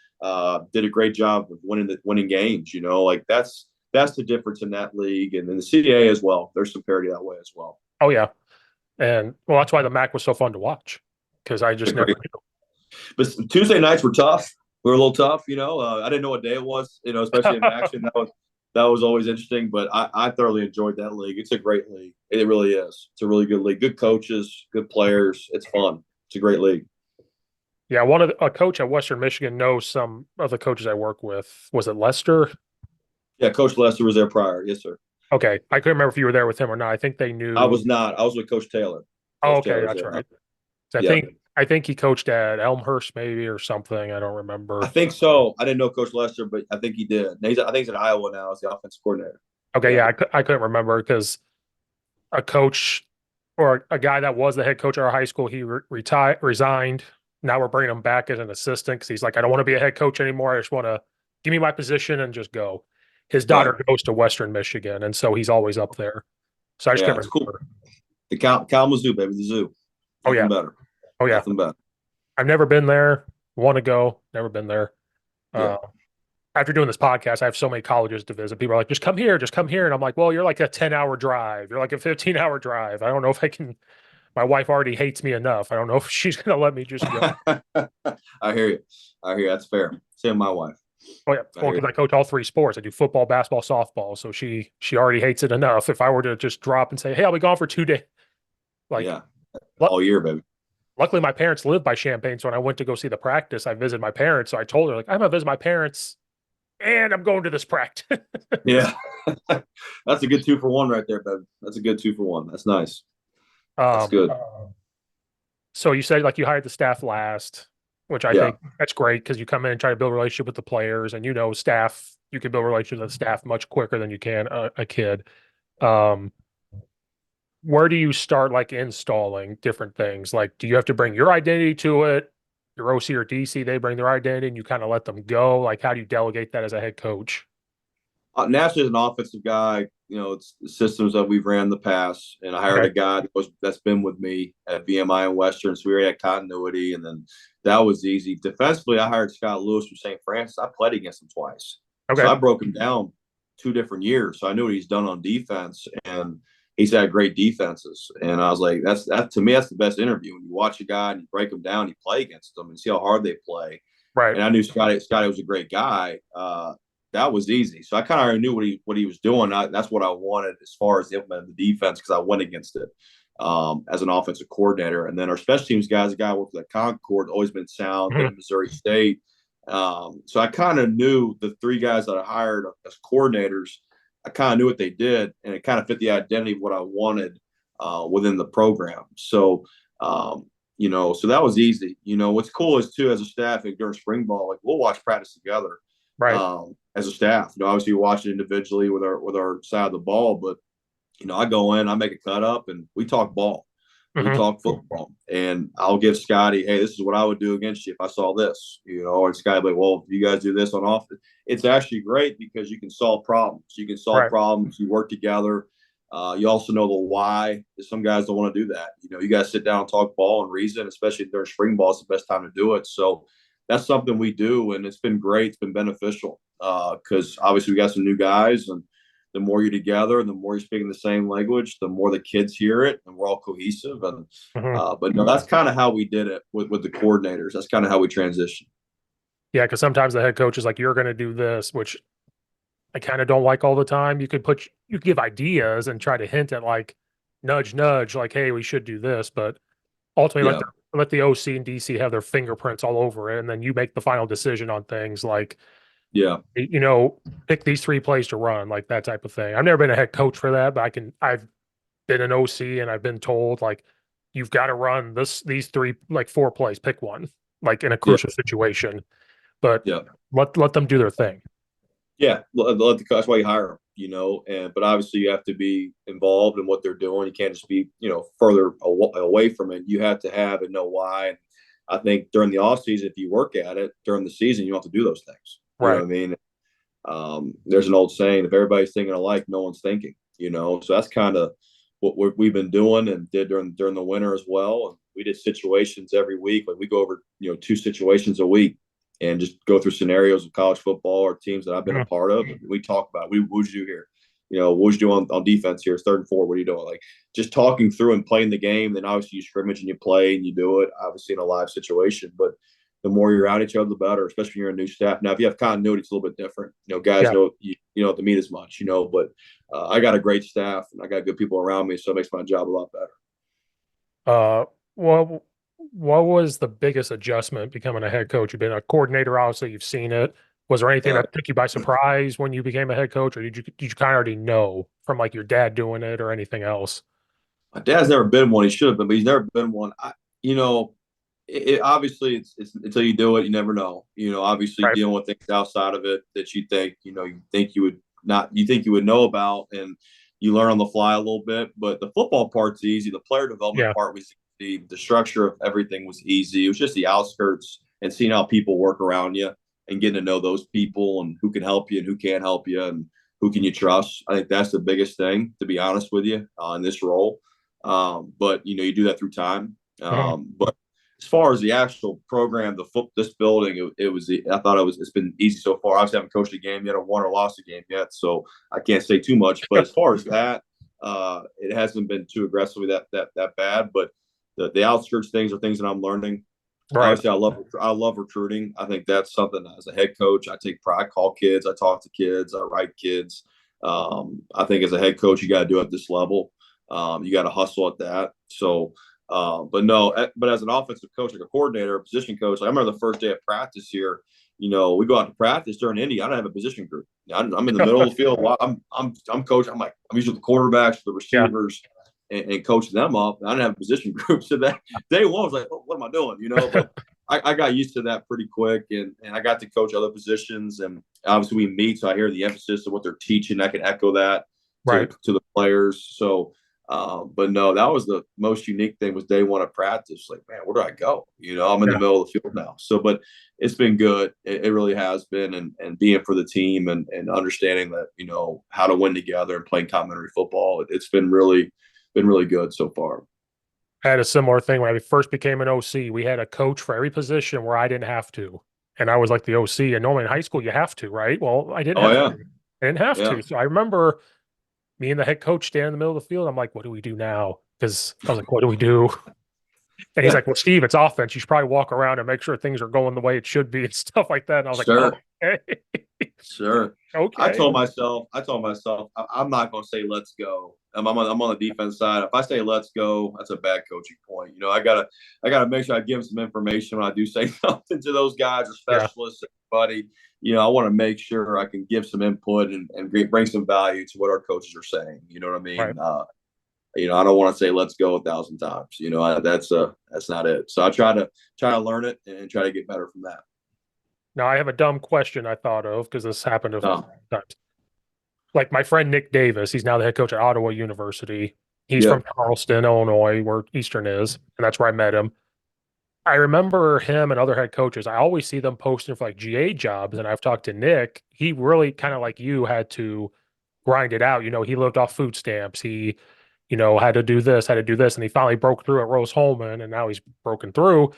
Speaker 2: Did a great job of winning games. Like that's the difference in that league and in the CAA as well. There's some parity that way as well.
Speaker 1: Oh yeah, and well, that's why the MAC was so fun to watch because I just never knew.
Speaker 2: But Tuesday nights were tough. We were a little tough. I didn't know what day it was. Especially in action. That was always interesting. But I thoroughly enjoyed that league. It's a great league. It really is. It's a really good league. Good coaches, good players. It's fun. It's a great league.
Speaker 1: Yeah, a coach at Western Michigan knows some of the coaches I work with. Was it Lester?
Speaker 2: Yeah, Coach Lester was there prior. Yes, sir.
Speaker 1: Okay, I couldn't remember if you were there with him or not. I think they knew.
Speaker 2: I was not. I was with Coach Taylor.
Speaker 1: Coach Taylor that's right. So I think he coached at Elmhurst maybe or something. I don't remember.
Speaker 2: I think so. I didn't know Coach Lester, but I think he did. I think he's in Iowa now as the offensive coordinator.
Speaker 1: Okay, I couldn't remember because a coach or a guy that was the head coach at our high school, he resigned. Now we're bringing him back as an assistant because he's like, I don't want to be a head coach anymore. I just want to give me my position and just go. His daughter goes to Western Michigan, and so he's always up there. So I just can't remember. Cool.
Speaker 2: The Kalamazoo, baby, the zoo. Nothing better.
Speaker 1: Oh, yeah.
Speaker 2: Nothing better.
Speaker 1: I've never been there. Want to go. Never been there. After doing this podcast, I have so many colleges to visit. People are like, just come here. And I'm like, well, you're like a 10-hour drive. You're like a 15-hour drive. I don't know if I can. My wife already hates me enough. I don't know if she's going to let me just go.
Speaker 2: I hear you. That's fair. Same with my wife.
Speaker 1: Oh, yeah. Well, because I coach all three sports. I do football, basketball, softball. So she already hates it enough. If I were to just drop and say, hey, I'll be gone for 2 days.
Speaker 2: All year, baby.
Speaker 1: Luckily, my parents live by Champaign. So when I went to go see the practice, I visited my parents. So I told her, like, I'm going to visit my parents and I'm going to this practice.
Speaker 2: Yeah. That's a good 2-for-1 right there, baby. That's a good 2-for-1. That's nice. That's good.
Speaker 1: So you said like you hired the staff last, which I think that's great because you come in and try to build a relationship with the players, and staff, you can build a relationship with the staff much quicker than you can a kid. Where do you start like installing different things? Like, do you have to bring your identity to it? Your OC or DC, they bring their identity and you kind of let them go? Like, how do you delegate that as a head coach?
Speaker 2: Nationally, as an offensive guy, it's the systems that we've ran in the past, and I hired a guy that's been with me at VMI and Western, so we already had continuity, and then that was easy. Defensively, I hired Scott Lewis from St. Francis. I played against him twice, so I broke him down 2 different years, so I knew what he's done on defense, and he's had great defenses. And I was like, that to me, that's the best interview when you watch a guy and you break him down, you play against them, and see how hard they play.
Speaker 1: Right.
Speaker 2: And I knew Scotty was a great guy. That was easy. So I kind of already knew what he was doing. That's what I wanted as far as implementing the defense, because I went against it as an offensive coordinator. And then our special teams guys, a guy worked at Concord, always been sound in Missouri State. So I kind of knew the 3 guys that I hired as coordinators. I kind of knew what they did, and it kind of fit the identity of what I wanted within the program. So, so that was easy. What's cool is too, as a staff during spring ball, like we'll watch practice together.
Speaker 1: Right.
Speaker 2: as a staff. Obviously, we watch it individually with our side of the ball, but I go in, I make a cut up, and we talk ball. We
Speaker 1: Hmm.
Speaker 2: talk football, and I'll give Scotty, hey, this is what I would do against you if I saw this, and Scotty like, well, if you guys do this on offense, it's actually great because you can solve problems. You can solve
Speaker 1: Right.
Speaker 2: problems. You work together. You also know the why. Some guys don't want to do that. You guys sit down and talk ball and reason, especially during spring ball. It's the best time to do it. So that's something we do, and it's been great. It's been beneficial because obviously we got some new guys, and the more you're together, the more you're speaking the same language, the more the kids hear it, and we're all cohesive. And
Speaker 1: Hmm.
Speaker 2: but no, that's kind of how we did it with the coordinators. That's kind of how we transitioned.
Speaker 1: Yeah, because sometimes the head coach is like, "You're going to do this," which I kind of don't like all the time. You could give ideas and try to hint at like nudge, nudge, like, "Hey, we should do this," but ultimately
Speaker 2: Yeah,
Speaker 1: let the OC and DC have their fingerprints all over it, and then you make the final decision on things like,
Speaker 2: yeah,
Speaker 1: pick these three plays to run, like that type of thing. I've never been a head coach for that, but I've been an OC and I've been told like you've got to run these three like four plays, pick one, like in a
Speaker 2: yeah,
Speaker 1: crucial situation, but
Speaker 2: yeah.
Speaker 1: let them do their thing.
Speaker 2: Yeah, that's why you hire them, and but obviously you have to be involved in what they're doing. You can't just be, further away from it. You have to have and know why. And I think during the off season, if you work at it during the season, you don't have to do those things. You know
Speaker 1: Right.
Speaker 2: what I mean? There's an old saying: if everybody's thinking alike, no one's thinking. So that's kind of what we've been doing and did during the winter as well. And we did situations every week. Like we go over, two situations a week and just go through scenarios of college football or teams that I've been a
Speaker 1: Mhm.
Speaker 2: part of. And we talk about what would you do here? What would you do on defense here? It's 3rd and 4. What are you doing? Like just talking through and playing the game. Then obviously you scrimmage and you play and you do it, obviously in a live situation. But the more you're around each other, the better, especially when you're a new staff. Now, if you have continuity, it's a little bit different. Guys
Speaker 1: Yeah.
Speaker 2: know you don't have to meet as much, but I got a great staff and I got good people around me, so it makes my job a lot better.
Speaker 1: Uh, what what was the biggest adjustment becoming a head coach? You've been a coordinator, obviously, you've seen it. Was there anything
Speaker 2: Uh,
Speaker 1: that took you by surprise when you became a head coach, or did you kind of already know from like your dad doing it or anything else?
Speaker 2: my dad's never been one. He should have been, but he's never been one. You know, obviously it's until you do it, you never know. Obviously
Speaker 1: Right.
Speaker 2: dealing with things outside of it that you think you would know about, and you learn on the fly a little bit. But the football part's easy. The player development
Speaker 1: Yeah.
Speaker 2: part was easy. The structure of everything was easy. It was just the outskirts and seeing how people work around you and getting to know those people and who can help you and who can't help you and who can you trust. I think that's the biggest thing, to be honest with you, in this role. But you do that through time.
Speaker 1: Mhm.
Speaker 2: But as far as the actual program, this building, I thought it's been easy so far. Obviously, I haven't coached a game yet or won or lost a game yet, so I can't say too much. But as far as that, it hasn't been too aggressively that bad. But the outskirts things are things that I'm learning.
Speaker 1: Right.
Speaker 2: Obviously, I love recruiting. I think that's something as a head coach, I take pride. I call kids, I talk to kids, I write kids. I think as a head coach, you got to do it at this level. You got to hustle at that. So, but no, but as an offensive coach, like a coordinator, a position coach, like I remember the first day of practice here. We go out to practice during Indy. I don't have a position group. I'm in the middle of the field. I'm coaching. I'm usually the quarterbacks, the
Speaker 1: Yeah.
Speaker 2: receivers, and coaching them up. I didn't have a position group, so that day one was like, what am I doing? But I got used to that pretty quick, and I got to coach other positions, and obviously we meet, so I hear the emphasis of what they're teaching. I can echo that to
Speaker 1: Right.
Speaker 2: to the players. So but no, that was the most unique thing was day one of practice. Like, man, where do I go? I'm in the
Speaker 1: Yeah.
Speaker 2: middle of the field now. So, but it's been good. It really has been. And being for the team and understanding that, how to win together and playing complimentary football, it's been really good so far.
Speaker 1: I had a similar thing when I first became an OC. We had a coach for every position where I didn't have to. And I was like the OC. And normally in high school, you have to, right? Well, I didn't
Speaker 2: Oh,
Speaker 1: have
Speaker 2: yeah.
Speaker 1: to. I didn't have
Speaker 2: Yeah.
Speaker 1: to. So I remember me and the head coach standing in the middle of the field. I'm like, what do we do now? Because I was like, what do we do? And he's
Speaker 2: Yeah.
Speaker 1: like, well, Steve, it's offense. You should probably walk around and make sure things are going the way it should be and stuff like that. And I was like, oh,
Speaker 2: Sure.
Speaker 1: okay.
Speaker 2: Sure. I
Speaker 1: Okay.
Speaker 2: told myself, I'm not going to say let's go. I'm on the defense side. If I say let's go, that's a bad coaching point. I gotta make sure I give them some information when I do say something to those guys or
Speaker 1: Yeah.
Speaker 2: specialists, everybody. I want to make sure I can give some input and bring some value to what our coaches are saying. You know what I
Speaker 1: Right.
Speaker 2: mean? I don't want to say let's go 1,000 times. That's not it. So I try to learn it and try to get better from that.
Speaker 1: Now I have a dumb question I thought of because this happened a few
Speaker 2: Oh,
Speaker 1: times. Like my friend Nick Davis, he's now the head coach at Ottawa University. He's
Speaker 2: yeah.
Speaker 1: from Charleston, Illinois, where Eastern is, and that's where I met him. I remember him and other head coaches. I always see them posting for like GA jobs, and I've talked to Nick. He really kind of like you had to grind it out. He lived off food stamps. He, had to do this, had to do this, and he finally broke through at Rose Holman, and now he's broken through.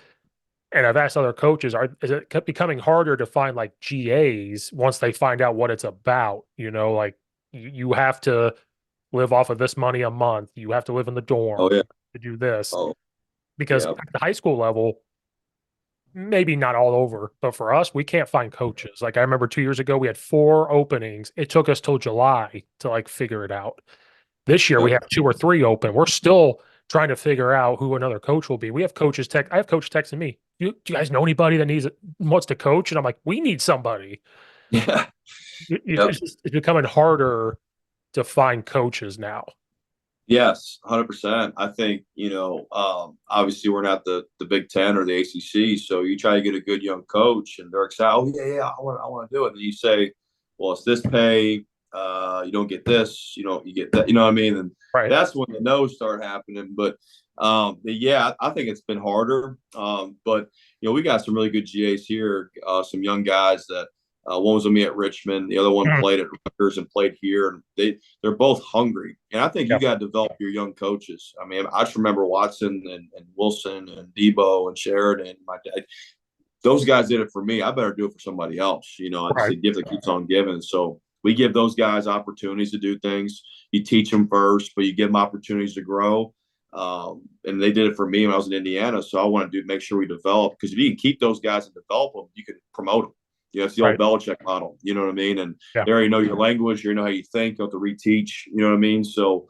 Speaker 1: And I've asked other coaches, is it becoming harder to find like GAs once they find out what it's about? Like you have to live off of this money a month. You have to live in the
Speaker 2: Oh
Speaker 1: dorm. You
Speaker 2: yeah.
Speaker 1: have to do this
Speaker 2: Oh
Speaker 1: because
Speaker 2: yeah.
Speaker 1: at the high school level, maybe not all over, but for us, we can't find coaches. Like I remember 2 years ago, we had 4 openings. It took us till July to like figure it out. This year we
Speaker 2: Yep.
Speaker 1: have 2 or 3 open. We're still trying to figure out who another coach will be. We have I have coaches texting me. Do you guys know anybody that wants to coach? And I'm like, we need somebody.
Speaker 2: Yeah. Yep.
Speaker 1: It's becoming harder to find coaches now.
Speaker 2: Yes, 100%. I think, obviously we're not the Big Ten or the ACC, so you try to get a good young coach, and they're excited. Oh yeah, yeah, I want to do it. And then you say, well, it's this pay. You don't get this. You get that. You know what I mean? And
Speaker 1: Right.
Speaker 2: that's when the no's start happening. But yeah, I think it's been harder. But we got some really good GAs here. Some young guys that one was with me at Richmond, the other one
Speaker 1: Mhm.
Speaker 2: played at Rutgers and played here, and they're both hungry. And I think you
Speaker 1: Yeah.
Speaker 2: got to develop your young coaches. I mean, I just remember Watson and Wilson and Debo and Sheridan. My dad, those guys did it for me. I better do it for somebody else. It's
Speaker 1: Right.
Speaker 2: the gift that keeps on giving. So we give those guys opportunities to do things. You teach them first, but you give them opportunities to grow. And they did it for me when I was in Indiana. So I want to make sure we develop, because if you can keep those guys and develop them, you can promote them. It's the old
Speaker 1: Right.
Speaker 2: Belichick model. You know what I mean? And
Speaker 1: Yeah.
Speaker 2: they already know your language. You know how you think. You have to reteach. You know what I mean? So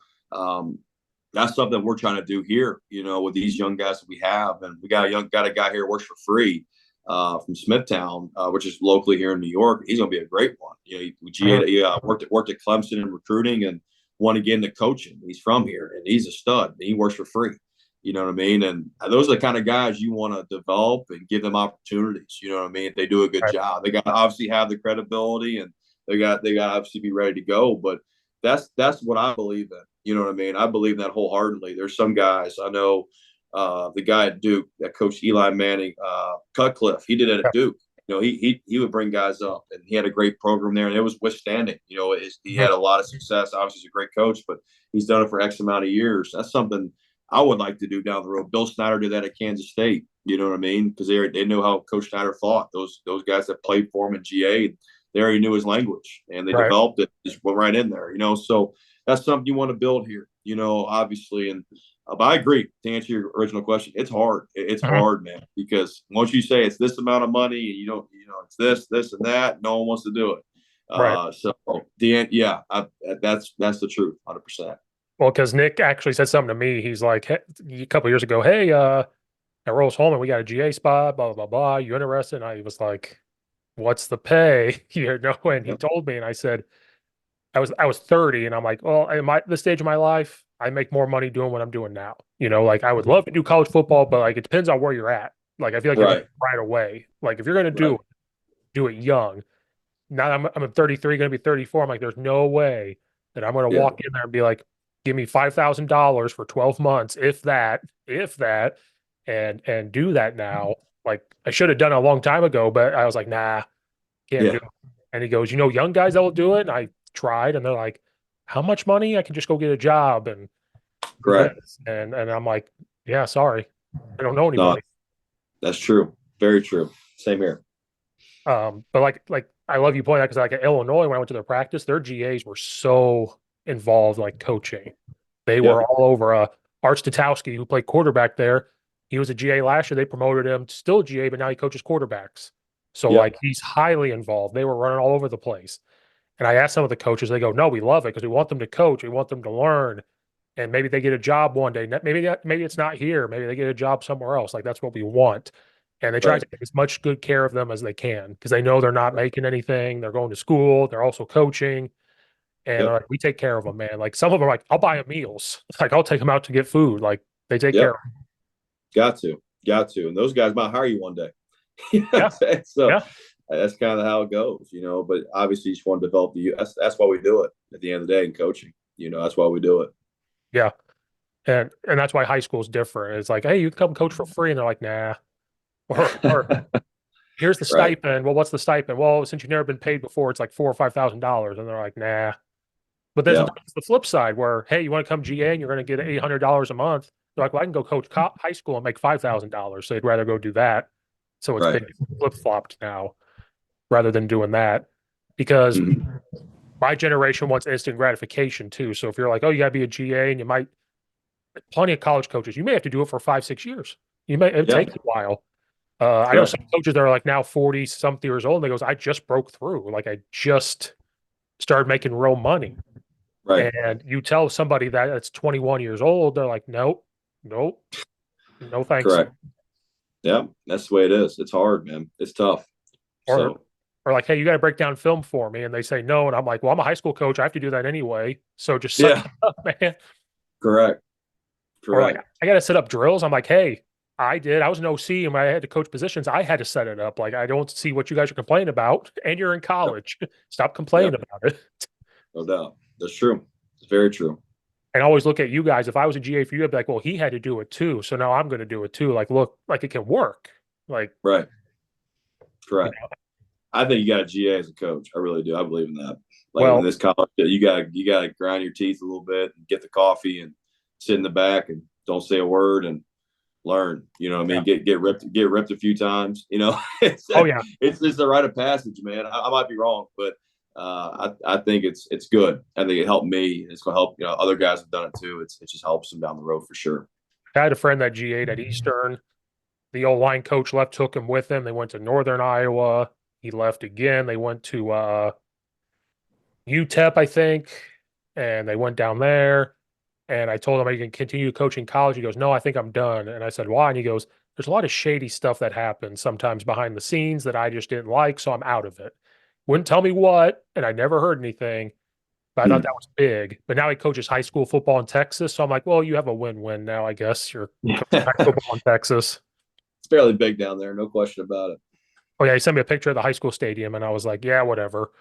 Speaker 2: that's something we're trying to do here. With these young guys that we have, and we got a guy here who works for free from Smithtown, which is locally here in New York. He's going to be a great one.
Speaker 1: Mhm.
Speaker 2: He worked at Clemson in recruiting and wanted to get into coaching. He's from here and he's a stud. He works for free. You know what I mean? And those are the kind of guys you want to develop and give them opportunities. You know what I mean? If they do a good
Speaker 1: Right.
Speaker 2: job, they got to obviously have the credibility, and they got to obviously be ready to go. But that's what I believe in. You know what I mean? I believe in that wholeheartedly. There's some guys I know, the guy at Duke that coached Eli Manning, Cutcliffe. He did it
Speaker 1: Yeah.
Speaker 2: at Duke. He would bring guys up, and he had a great program there, and it was withstanding. He
Speaker 1: Mhm.
Speaker 2: had a lot of success. Obviously, he's a great coach, but he's done it for X amount of years. That's something I would like to do down the road. Bill Snyder did that at Kansas State. You know what I mean? Because they knew how Coach Snyder thought. Those guys that played for him in GA, they already knew his language, and they
Speaker 1: Right.
Speaker 2: developed it. Just went right in there. So that's something you want to build here. Obviously, and but I agree, to answer your original question. It's hard. It's
Speaker 1: Mhm.
Speaker 2: hard, man, because once you say it's this amount of money and you don't, it's this, and that, no one wants to do it.
Speaker 1: Right.
Speaker 2: So the end, yeah, that's the truth, 100%.
Speaker 1: Well, because Nick actually said something to me. He's like, hey, a couple years ago, hey, at Rose Holman, we got a GA spot, blah, blah, blah. You interested? And I was like, what's the pay? And he
Speaker 2: Yep.
Speaker 1: told me, and I said, I was 30, and I'm like, well, at this stage of my life, I make more money doing what I'm doing now. Like I would love to do college football, but like it depends on where you're at. Like I feel like you're gonna
Speaker 2: Right,
Speaker 1: right away. Like if you're gonna
Speaker 2: right,
Speaker 1: do it young. Now I'm 33, gonna be 34. I'm like, there's no way that I'm gonna
Speaker 2: yeah,
Speaker 1: walk in there and be like, give me $5,000 for 12 months, if that, and do that now. Like I should have done it a long time ago, but I was like, nah, can't do
Speaker 2: yeah,
Speaker 1: it. And he goes, young guys that will do it. And I tried, and they're like, how much money? I can just go get a job and do
Speaker 2: right.
Speaker 1: this. And I'm like, yeah, sorry, I don't know
Speaker 2: No,
Speaker 1: anybody.
Speaker 2: that's true. Very true. Same here.
Speaker 1: But like I love you pointing out because like at Illinois, when I went to their practice, their GAs were so involved, like coaching. They were
Speaker 2: Yep,
Speaker 1: all over. Art Statowski, who played quarterback there, he was a GA last year. They promoted him, still GA, but now he coaches quarterbacks. So
Speaker 2: yep,
Speaker 1: like he's highly involved. They were running all over the place. And I asked some of the coaches, they go, no, we love it because we want them to coach, we want them to learn, and maybe they get a job one day. Maybe it's not here. Maybe they get a job somewhere else. Like that's what we want. And they try
Speaker 2: right,
Speaker 1: to take as much good care of them as they can because they know they're not making anything. They're going to school. They're also coaching, and
Speaker 2: yep,
Speaker 1: like we take care of them, man. Like some of them are like, I'll buy them meals. Like I'll take them out to get food. Like they take care
Speaker 2: yep.
Speaker 1: of them.
Speaker 2: Got to, and those guys might hire you one day.
Speaker 1: Yeah,
Speaker 2: So
Speaker 1: yeah,
Speaker 2: that's kind of how it goes, But obviously, you just want to develop the. That's why we do it. At the end of the day, in coaching, that's why we do it.
Speaker 1: Yeah. And that's why high school is different. It's like, hey, you can come coach for free. And they're like, nah. Or here's the
Speaker 2: Right.
Speaker 1: stipend. Well, what's the stipend? Well, since you've never been paid before, it's like $4,000 or $5,000. And they're like, nah. But there's
Speaker 2: Yeah.
Speaker 1: the flip side where, hey, you want to come GA and you're going to get $800 a month. They're like, well, I can go coach high school and make $5,000. So they'd rather go do that. So it's
Speaker 2: Right.
Speaker 1: been flip flopped now rather than doing that because
Speaker 2: Mhm.
Speaker 1: my generation wants instant gratification too. So if you're like, oh, you got to be a GA and you might, plenty of college coaches, you may have to do it for 5, 6 years. It
Speaker 2: Yeah.
Speaker 1: takes a while. I know
Speaker 2: Correct.
Speaker 1: some coaches that are like now 40 something years old and they goes, I just broke through. Like I just started making real money.
Speaker 2: Right.
Speaker 1: And you tell somebody that's 21 years old, they're like, nope, nope, no thanks.
Speaker 2: Correct. Yeah. That's the way it is. It's hard, man. It's tough.
Speaker 1: Or
Speaker 2: So.
Speaker 1: or like, hey, you got to break down film for me. And they say no. And I'm like, well, I'm a high school coach. I have to do that anyway. So just suck
Speaker 2: Yeah.
Speaker 1: it up, man.
Speaker 2: Correct.
Speaker 1: Or like,
Speaker 2: Correct.
Speaker 1: I got to set up drills. I'm like, hey, I did. I was an OC and when I had to coach positions, I had to set it up. Like, I don't see what you guys are complaining about. And you're in
Speaker 2: Yep.
Speaker 1: college. Stop complaining
Speaker 2: Yep.
Speaker 1: about it.
Speaker 2: No doubt. That's true. It's very true.
Speaker 1: And I always look at you guys. If I was a GA for you, I'd be like, well, he had to do it too. So now I'm going to do it too. Like, look, like it can work. Like,
Speaker 2: Right.
Speaker 1: you
Speaker 2: Correct.
Speaker 1: know,
Speaker 2: I think you got a GA as a coach. I really do. I believe in that. Like in
Speaker 1: well,
Speaker 2: this college, you gotta grind your teeth a little bit and get the coffee and sit in the back and don't say a word and learn. You know what I
Speaker 1: yeah.
Speaker 2: mean? Get ripped a few times. It's
Speaker 1: Oh, yeah.
Speaker 2: it's just a rite of passage, man. I might be wrong, but I think it's good. I think it helped me. It's gonna help. Other guys have done it too. It just helps them down the road for sure.
Speaker 1: I had a friend that GA'd at Eastern. The old line coach left, took him with him. They went to Northern Iowa. He left again. They went to UTEP, I think, and they went down there. And I told him I can continue coaching college. He goes, no, I think I'm done. And I said, why? And he goes, there's a lot of shady stuff that happens sometimes behind the scenes that I just didn't like. So I'm out of it. Wouldn't tell me what. And I never heard anything. But I thought
Speaker 2: Hmm.
Speaker 1: that was big. But now he coaches high school football in Texas. So I'm like, well, you have a win-win now, I guess. You're coaching high school football in Texas.
Speaker 2: It's fairly big down there, no question about it.
Speaker 1: Oh, yeah. He sent me a picture of the high school stadium. And I was like, yeah, whatever.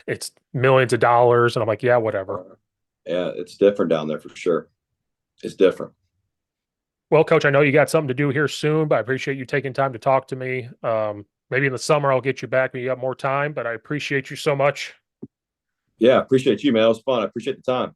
Speaker 1: It's millions of dollars. And I'm like, yeah, whatever.
Speaker 2: Yeah, it's different down there for sure. It's different.
Speaker 1: Well, coach, I know you got something to do here soon, but I appreciate you taking time to talk to me. Maybe in the summer I'll get you back when you got more time, but I appreciate you so much.
Speaker 2: Yeah, appreciate you, man. It was fun. I appreciate the time.